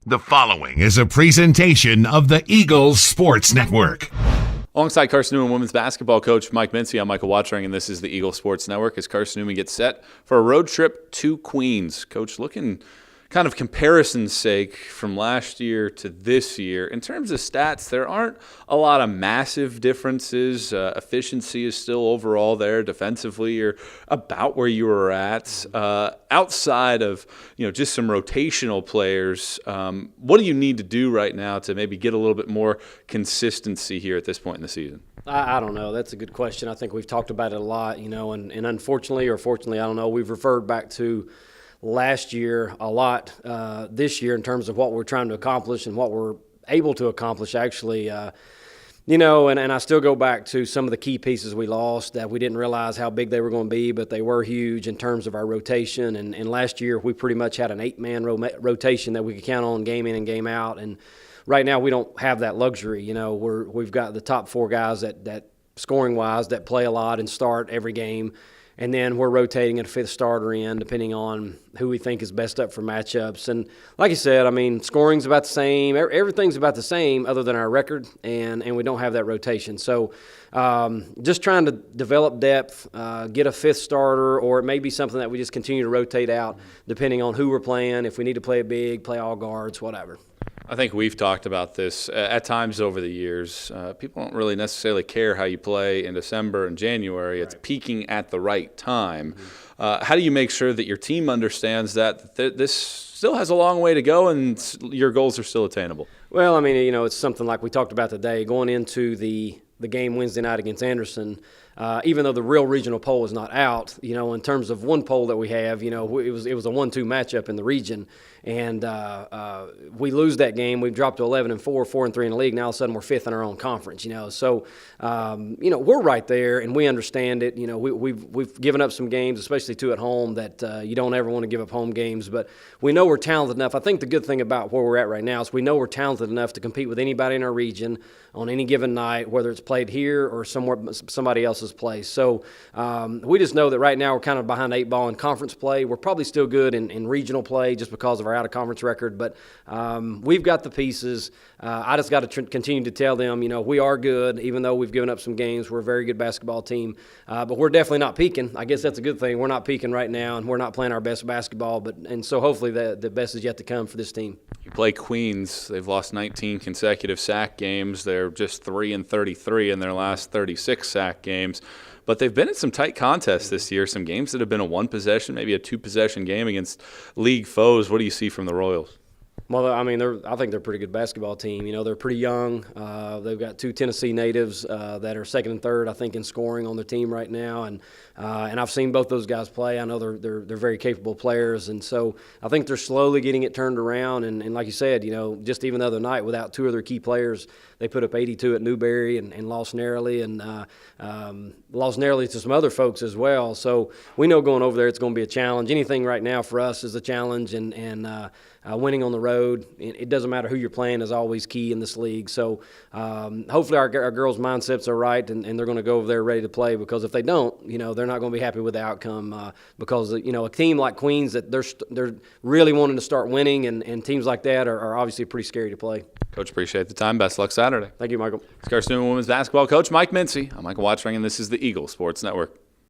The following is a presentation of the Eagles Sports Network. Alongside Carson-Newman women's basketball coach Mike Mincey, I'm Michael Watchering, and this is the Eagles Sports Network as Carson-Newman gets set for a road trip to Queens. Coach, looking kind of comparison's sake from last year to this year, in terms of stats, there aren't a lot of massive differences. Efficiency is still overall there. Defensively, you're about where you were at. Outside of just some rotational players, what do you need to do right now to maybe get a little bit more consistency here at this point in the season? I don't know. That's a good question. I think we've talked about it a lot, and unfortunately or fortunately, I don't know, we've referred back to last year a lot this year in terms of what we're trying to accomplish and what we're able to accomplish actually. And I still go back to some of the key pieces we lost that we didn't realize how big they were going to be, but they were huge in terms of our rotation. And last year we pretty much had an 8-man rotation that we could count on game in and game out. And right now we don't have that luxury. We've got the top 4 guys that scoring-wise that play a lot and start every game. And then we're rotating a 5th starter in depending on who we think is best up for matchups. And like you said, scoring's about the same. Everything's about the same other than our record, and we don't have that rotation. So just trying to develop depth, get a 5th starter, or it may be something that we just continue to rotate out depending on who we're playing, if we need to play a big, play all guards, whatever. I think we've talked about this at times over the years. People don't really necessarily care how you play in December and January. It's peaking at the right time. How do you make sure that your team understands that this still has a long way to go and your goals are still attainable? Well, it's something like we talked about today. Going into the game Wednesday night against Anderson, even though the real regional poll is not out, in terms of one poll that we have, it was a 1-2 matchup in the region, and we lose that game. We've dropped to 11-4, 4-3 in the league. Now all of a sudden we're 5th in our own conference. So we're right there, and we understand it. We've given up some games, especially 2 at home, that you don't ever want to give up home games, but we know we're talented enough. I think the good thing about where we're at right now is we know we're talented enough to compete with anybody in our region on any given night, whether it's played here or somebody else's place. So we just know that right now we're kind of behind the 8 ball in conference play. We're probably still good in regional play just because of our out-of-conference record, but we've got the pieces. I just got to continue to tell them, we are good, even though we've given up some games. We're a very good basketball team, but we're definitely not peaking. I guess that's a good thing. We're not peaking right now, and we're not playing our best basketball, and so hopefully the best is yet to come for this team. You play Queens. They've lost 19 consecutive sack games. They're just 3-33 in their last 36 sack games. But they've been in some tight contests this year, some games that have been a 1-possession, maybe a 2-possession game against league foes. What do you see from the Royals? Well, I think they're a pretty good basketball team. They're pretty young. They've got 2 Tennessee natives that are 2nd and 3rd, I think, in scoring on their team right now. And I've seen both those guys play. I know they're very capable players, and so I think they're slowly getting it turned around. And like you said, just even the other night, without 2 of their key players, they put up 82 at Newberry and lost narrowly, and lost narrowly to some other folks as well. So we know going over there it's going to be a challenge. Anything right now for us is a challenge, and winning on the road, it doesn't matter who you're playing, is always key in this league. So hopefully our girls' mindsets are right, and they're going to go over there ready to play, because if they don't, they're not going to be happy with the outcome, because a team like Queens, that they're really wanting to start winning, and teams like that are obviously pretty scary to play. Coach, appreciate the time. Best luck Saturday. Thank you, Michael. It's Carson-Newman women's basketball coach Mike Mincey. I'm Michael Watchering, and this is the Eagles Sports Network.